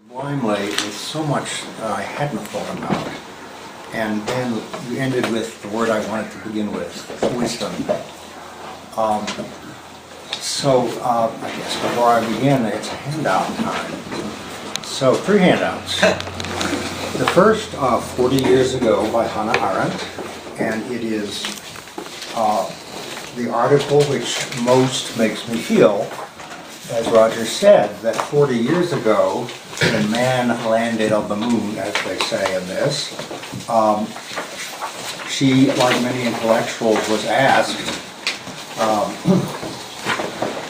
blindly with so much I hadn't thought about. And then you ended with the word I wanted to begin with, wisdom. I guess before I begin, it's handout time. So, 3 handouts. The first, 40 years ago by Hannah Arendt, and it is the article which most makes me feel, as Roger said, that 40 years ago, when man landed on the moon, as they say in this, she, like many intellectuals, was asked,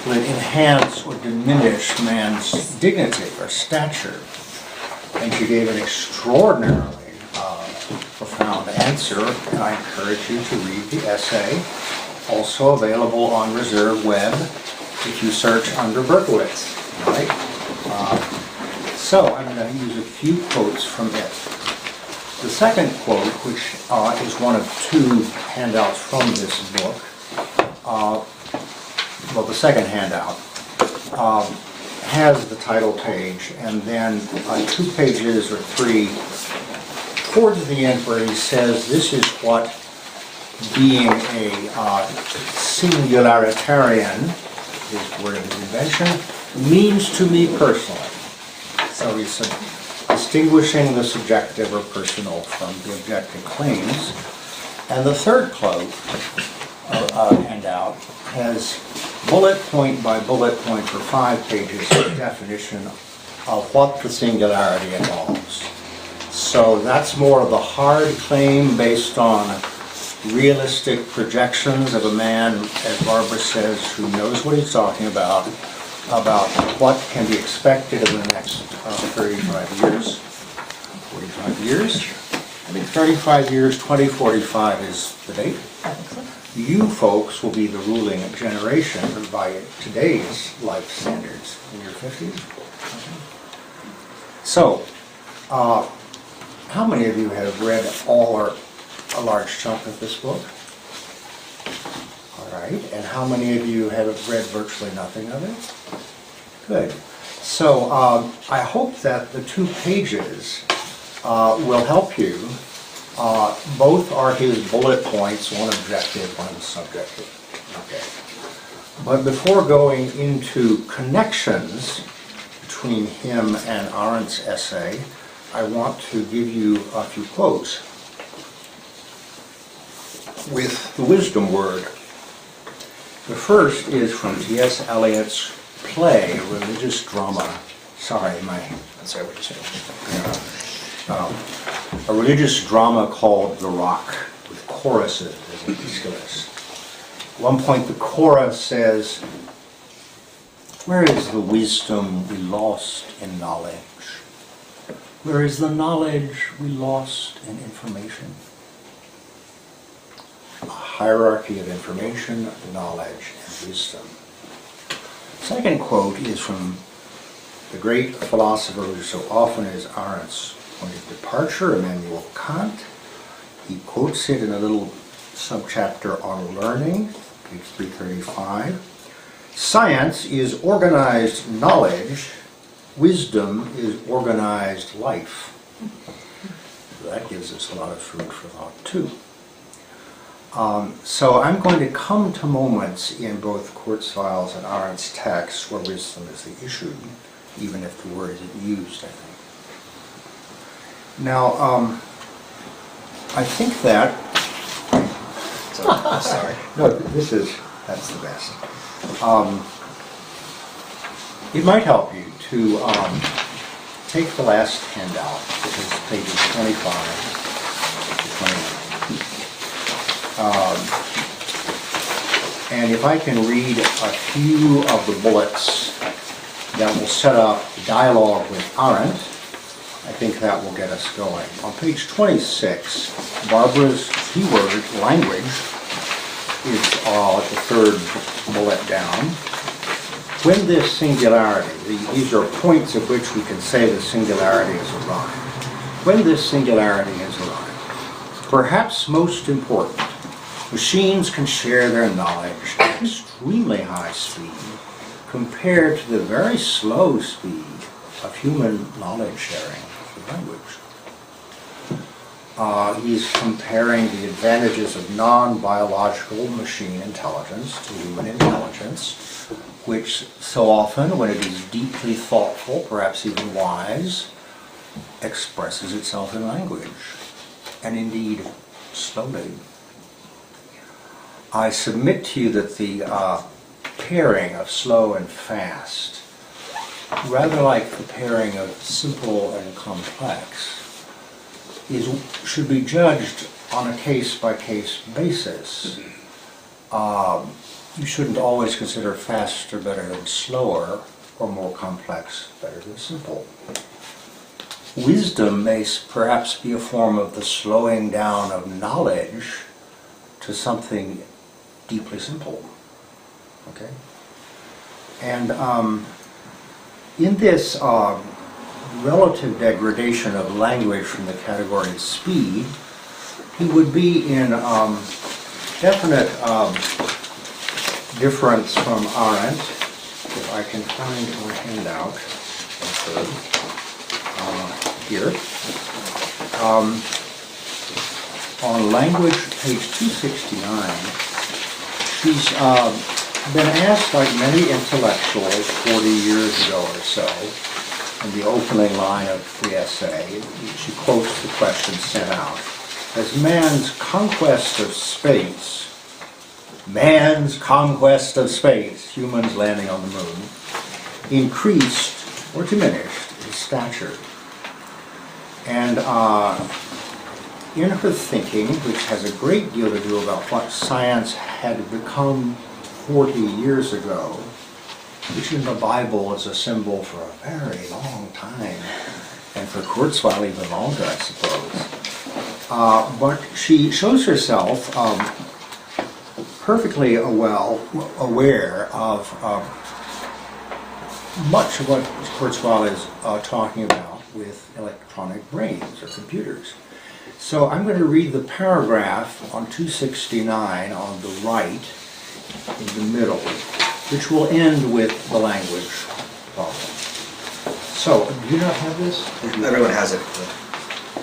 would it enhance or diminish man's dignity or stature? And she gave an extraordinarily profound answer, and I encourage you to read the essay, also available on Reserve Web if you search under Berkowitz, right? So I'm going to use a few quotes from it. The second quote, which is one of 2 handouts from this book, well, the second handout, has the title page, and then 2 pages or 3 towards the end where he says, this is what being a singularitarian, his word of his invention, means to me personally. So he's distinguishing the subjective or personal from the objective claims. And the third quote handout has bullet point by bullet point for 5 pages a definition of what the singularity involves. So that's more of the hard claim based on realistic projections of a man, as Barbara says, who knows what he's talking about what can be expected in the next 35 years. 45 years? I think 35 years, 2045 is the date. You folks will be the ruling generation by today's life standards in your 50s. So, how many of you have read all or a large chunk of this book? All right, and how many of you have read virtually nothing of it? Good. So I hope that the 2 pages will help you. Both are his bullet points, one objective, one subjective. Okay. But before going into connections between him and Arendt's essay, I want to give you a few quotes with the wisdom word. The first is from T.S. Eliot's play, religious drama. Sorry, that's what you said. A religious drama called The Rock, with choruses as an Aeschylus. At one point the chorus says, where is the wisdom we lost in knowledge? Where is the knowledge we lost in information? A hierarchy of information, knowledge, and wisdom. Second quote is from the great philosopher who so often is Arendt's point of departure, Immanuel Kant. He quotes it in a little subchapter on learning, page 335. Science is organized knowledge, wisdom is organized life. So that gives us a lot of food for thought too. So I'm going to come to moments in both Kurzweil's and Arendt's texts where wisdom is the issue, even if the word isn't used, I think. Now, I think that... Sorry. No, that's the best. It might help you to take the last handout, which is pages 25 to 29. And if I can read a few of the bullets that will set up dialogue with Arendt, I think that will get us going. On page 26, Barbara's keyword, language, is the 3rd bullet down. When this singularity, these are points at which we can say the singularity has arrived. When this singularity has arrived, perhaps most important, machines can share their knowledge at extremely high speed compared to the very slow speed of human knowledge sharing through language. He's comparing the advantages of non-biological machine intelligence to human intelligence, which so often, when it is deeply thoughtful, perhaps even wise, expresses itself in language, and indeed slowly. I submit to you that the pairing of slow and fast, rather like the pairing of simple and complex, should be judged on a case-by-case basis. You shouldn't always consider faster better than slower, or more complex better than simple. Wisdom may perhaps be a form of the slowing down of knowledge to something deeply simple. Okay? And in this relative degradation of language from the category of speed, he would be in definite difference from Arendt, if I can find a handout here. On language, page 269, she's been asked, like many intellectuals 40 years ago or so, in the opening line of the essay, she quotes the question sent out, as man's conquest of space, humans landing on the moon, increased or diminished his stature. And in her thinking, which has a great deal to do about what science had become 40 years ago, which in the Bible is a symbol for a very long time, and for Kurzweil even longer, I suppose. But she shows herself perfectly aware of much of what Kurzweil is talking about with electronic brains or computers. So I'm going to read the paragraph on 269 on the right, in the middle, which will end with the language problem. So, do you not have this? Everyone has it.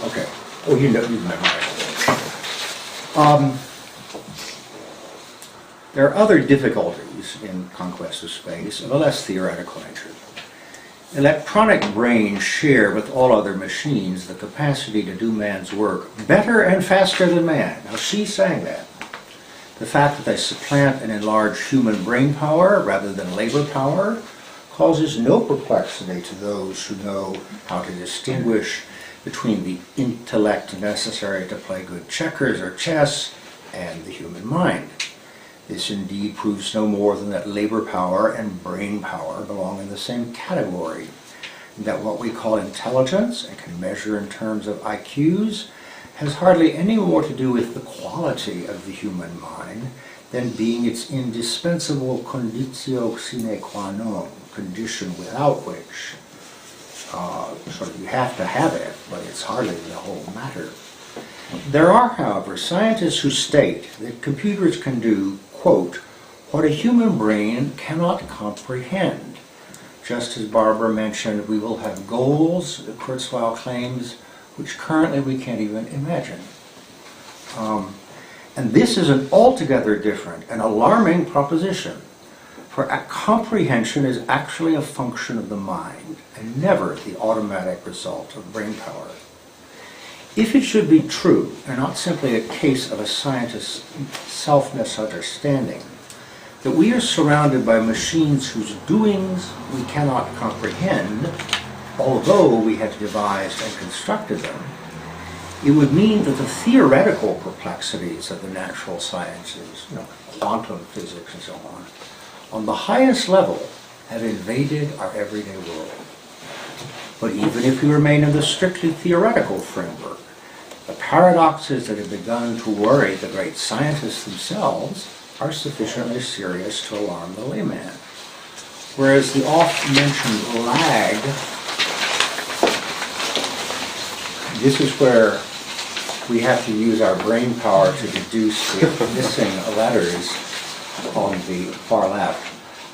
Okay. Oh, you've memorized it. There are other difficulties in conquest of space of a less theoretical nature. Electronic brains share with all other machines the capacity to do man's work better and faster than man. Now, she's saying that. The fact that they supplant and enlarge human brain power rather than labor power causes no perplexity to those who know how to distinguish between the intellect necessary to play good checkers or chess and the human mind. This indeed proves no more than that labor power and brain power belong in the same category, and that what we call intelligence and can measure in terms of IQs has hardly any more to do with the quality of the human mind than being its indispensable conditio sine qua non, condition without which sort of you have to have it, but it's hardly the whole matter. There are, however, scientists who state that computers can do, quote, what a human brain cannot comprehend. Just as Barbara mentioned, we will have goals, Kurzweil claims, which currently we can't even imagine. And this is an altogether different and alarming proposition, for comprehension is actually a function of the mind and never the automatic result of brain power. If it should be true, and not simply a case of a scientist's self-misunderstanding, that we are surrounded by machines whose doings we cannot comprehend, although we have devised and constructed them, it would mean that the theoretical perplexities of the natural sciences, quantum physics and so on the highest level have invaded our everyday world. But even if we remain in the strictly theoretical framework, the paradoxes that have begun to worry the great scientists themselves are sufficiently serious to alarm the layman. Whereas the oft-mentioned lag, this is where we have to use our brain power to deduce the missing letters on the far left,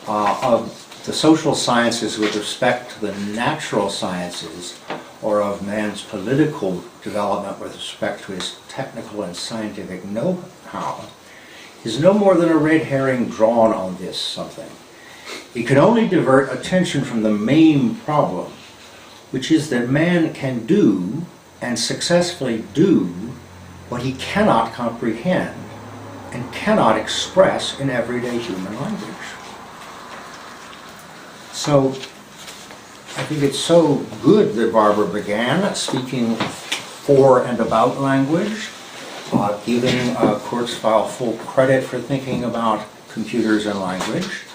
of the social sciences with respect to the natural sciences, or of man's political development with respect to his technical and scientific know-how, is no more than a red herring drawn on this something. It can only divert attention from the main problem, which is that man can do, and successfully do, what he cannot comprehend and cannot express in everyday human language. So, I think it's so good that Barbara began speaking for and about language, giving Kurzweil full credit for thinking about computers and language.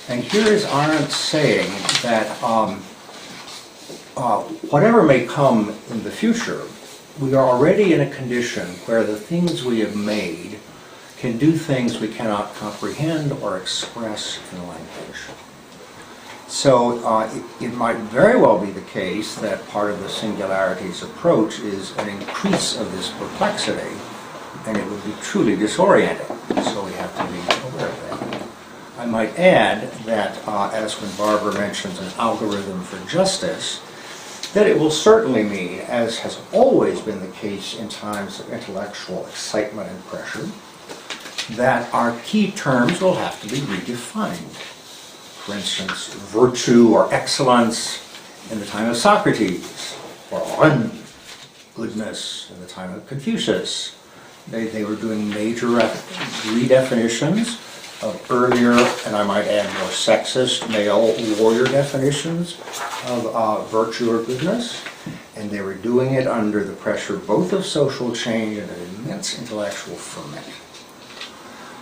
And here is Arendt saying that whatever may come in the future, we are already in a condition where the things we have made can do things we cannot comprehend or express in language. So it might very well be the case that part of the Singularity's approach is an increase of this perplexity, and it would be truly disorienting. So we have to be aware of that. I might add that, as when Barbara mentions an algorithm for justice, that it will certainly mean, as has always been the case in times of intellectual excitement and pressure, that our key terms will have to be redefined. For instance, virtue or excellence in the time of Socrates, or Omen, goodness in the time of Confucius. They were doing major redefinitions of earlier, and I might add more sexist, male warrior definitions of virtue or goodness, and they were doing it under the pressure both of social change and an immense intellectual ferment.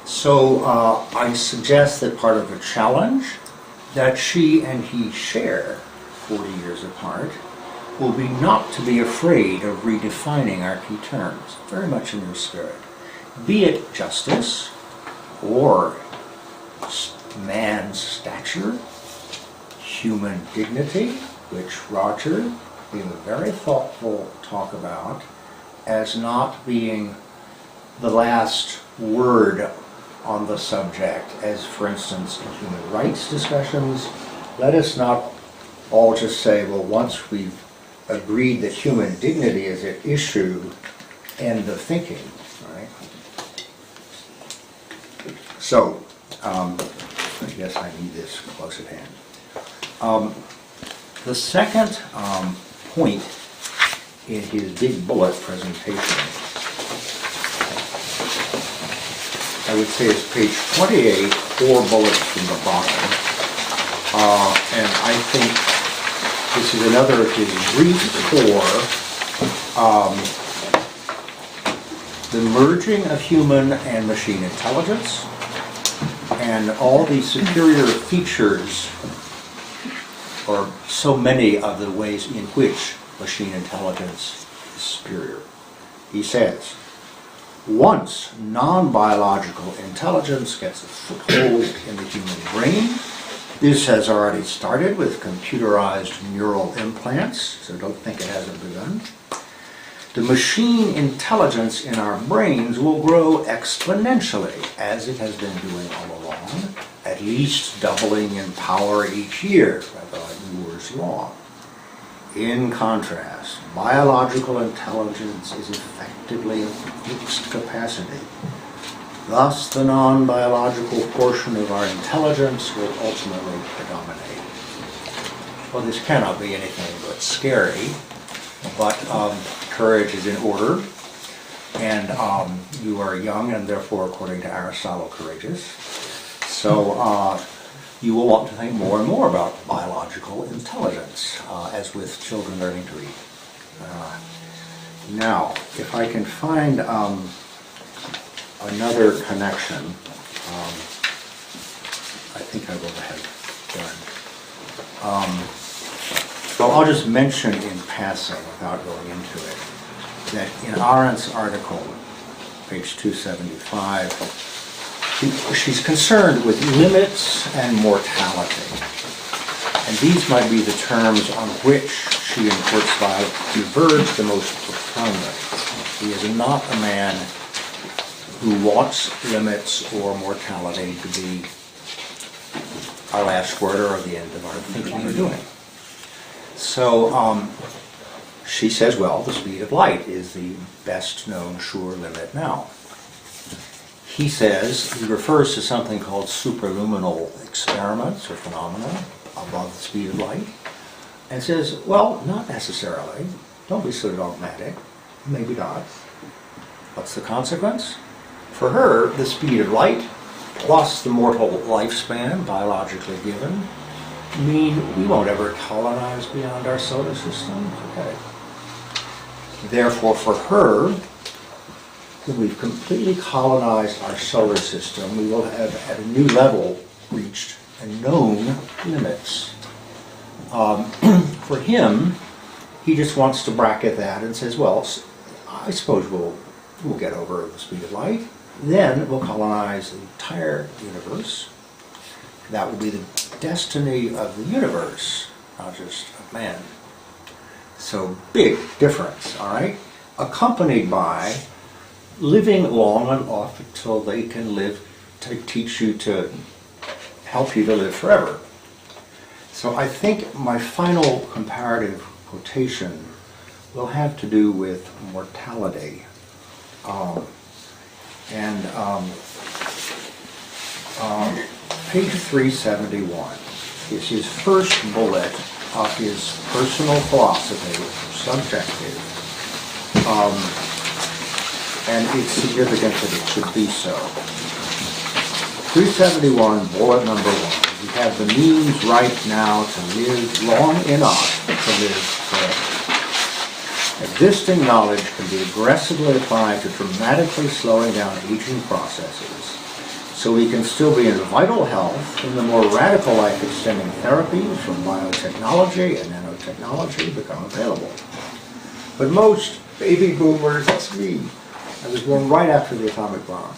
So I suggest that part of the challenge that she and he share 40 years apart will be not to be afraid of redefining our key terms, very much in their spirit. Be it justice, or man's stature, human dignity, which Roger, being very thoughtful, talk about as not being the last word on the subject, as for instance in human rights discussions. Let us not all just say, well, once we've agreed that human dignity is at issue, end of thinking, right? So, I guess I need this close at hand. The second point in his big bullet presentation, I would say is page 28, 4 bullets from the bottom. And I think this is another of his briefs for the merging of human and machine intelligence and all the superior features, or so many of the ways in which machine intelligence is superior. He says, once non-biological intelligence gets a foothold in the human brain, this has already started with computerized neural implants, so don't think it hasn't begun. The machine intelligence in our brains will grow exponentially, as it has been doing all along, at least doubling in power each year, rather like Moore's law. In contrast, biological intelligence is effectively a fixed capacity. Thus, the non-biological portion of our intelligence will ultimately predominate. Well, this cannot be anything but scary, but courage is in order, and you are young and therefore, according to Aristotle, courageous. So you will want to think more and more about biological intelligence, as with children learning to read. Now, if I can find another connection, I think I will have done. Well, I'll just mention in passing, without going into it, that in Arendt's article, page 275, she's concerned with limits and mortality. And these might be the terms on which she and Kurzweil diverge the most profoundly. He is not a man who wants limits or mortality to be our last word or the end of our thinking or doing. So she says, well, the speed of light is the best known sure limit now. He says, he refers to something called superluminal experiments or phenomena above the speed of light, and says, well, not necessarily. Don't be so dogmatic. Maybe not. What's the consequence? For her, the speed of light plus the mortal lifespan, biologically given, mean we won't ever colonize beyond our solar system. Okay. Therefore, for her, when we've completely colonized our solar system, we will have, at a new level, reached a known limits. For him, he just wants to bracket that and says, well, I suppose we'll get over the speed of light. Then we'll colonize the entire universe. That will be the destiny of the universe, not just of man. So big difference, all right? Accompanied by living long enough until they can live to teach you to help you to live forever. So I think my final comparative quotation will have to do with mortality. Page 371 is his first bullet of his personal philosophy, subjective. And it's significant that it should be so. 371, bullet number 1. We have the means right now to live long enough to live forever. Existing knowledge can be aggressively applied to dramatically slowing down aging processes, so we can still be in vital health when the more radical life-extending therapies from biotechnology and nanotechnology become available. But most baby boomers, that's me. I was born right after the atomic bomb.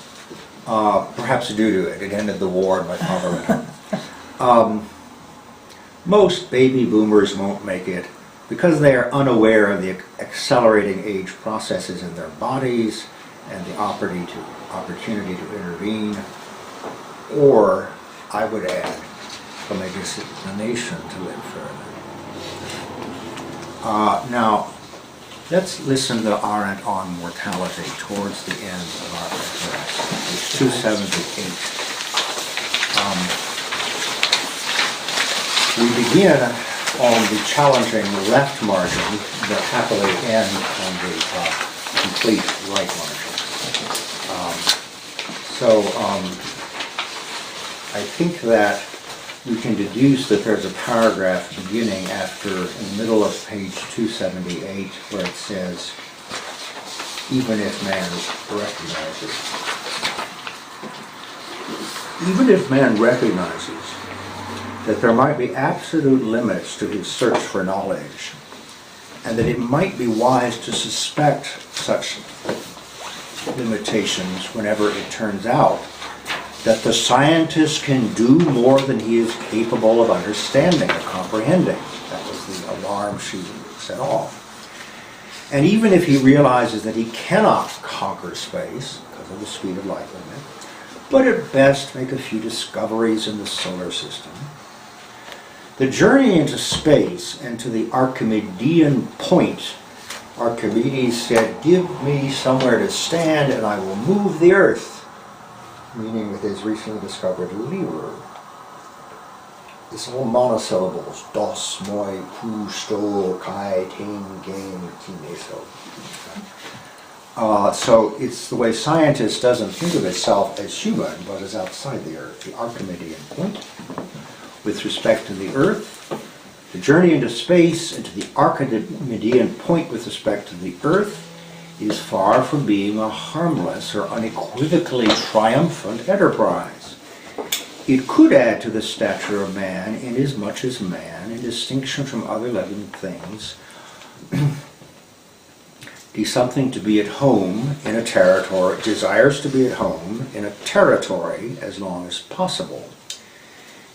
Perhaps due to it. It ended the war and my father went home. Most baby boomers won't make it because they are unaware of the accelerating age processes in their bodies and the opportunity to intervene, or, I would add, from a disinclination to live further. Now, let's listen to Arendt on mortality towards the end of our address. It's 278. We begin on the challenging left margin, but happily end on the complete right margin. I think that we can deduce that there's a paragraph beginning after, in the middle of page 278, where it says, even if man recognizes that there might be absolute limits to his search for knowledge, and that it might be wise to suspect such limitations whenever it turns out that the scientist can do more than he is capable of understanding or comprehending. That was the alarm she set off. And even if he realizes that he cannot conquer space because of the speed of light limit, but at best make a few discoveries in the solar system, the journey into space and to the Archimedean point, Archimedes said, "Give me somewhere to stand and I will move the earth," meaning with his recently discovered lever. It's all monosyllables. Dos, moi, pu, sto, kai, ten, game, tineso. So it's the way scientists doesn't think of itself as human, but as outside the earth, the Archimedean point. With respect to the earth, the journey into space and to the Archimedean point with respect to the earth is far from being a harmless or unequivocally triumphant enterprise. It could add to the stature of man inasmuch as man, in distinction from other living things, desires to be at home in a territory as long as possible.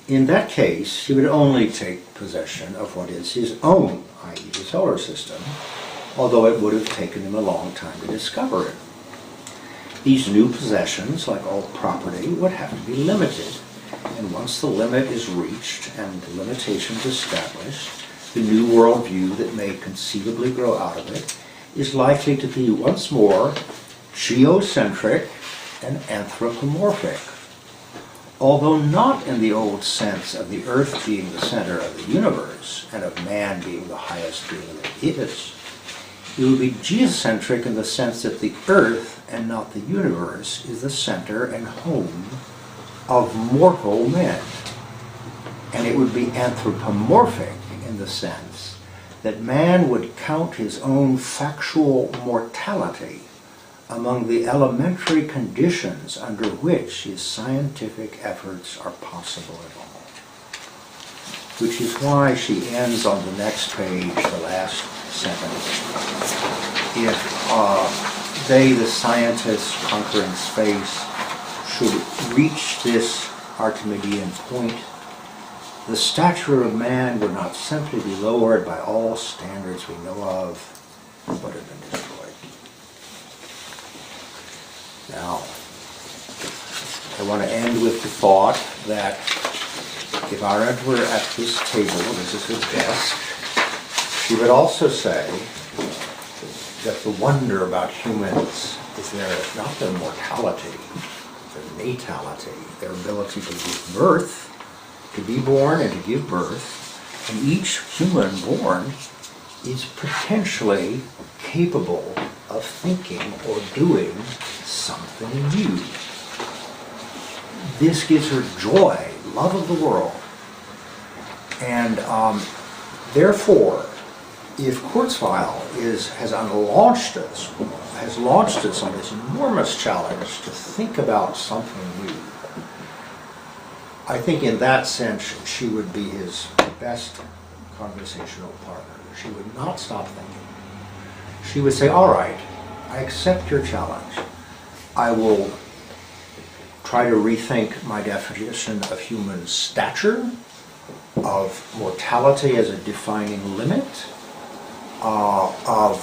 In that case, he would only take possession of what is his own, i.e. the solar system, although it would have taken him a long time to discover it. These new possessions, like all property, would have to be limited. and once the limit is reached and the limitations established, the new worldview that may conceivably grow out of it is likely to be once more geocentric and anthropomorphic. Although not in the old sense of the earth being the center of the universe and of man being the highest being that is, it would be geocentric in the sense that the earth and not the universe is the center and home of mortal men. And it would be anthropomorphic in the sense that man would count his own factual mortality among the elementary conditions under which his scientific efforts are possible at all. Which is why she ends on the next page, the last sentence. If they, the scientists conquering space, should reach this Archimedean point, the stature of man would not simply be lowered by all standards we know of, but have been destroyed. Now, I want to end with the thought that if Arendt were at this table, this is her desk, she would also say that the wonder about humans is not their mortality, their natality, their ability to give birth, to be born and to give birth, and each human born is potentially capable of thinking or doing something new. This gives her joy, love of the world. And therefore, if Kurzweil has launched us on this enormous challenge to think about something new, I think in that sense she would be his best conversational partner. She would not stop thinking. She would say, all right, I accept your challenge. I will try to rethink my definition of human stature, of mortality as a defining limit, of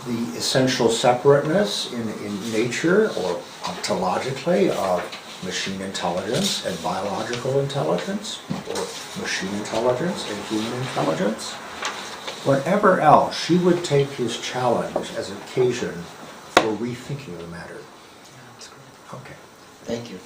the essential separateness in nature or ontologically of machine intelligence and biological intelligence, or machine intelligence and human intelligence. Whatever else, she would take his challenge as an occasion for rethinking the matter. That's great. Okay. Thank you.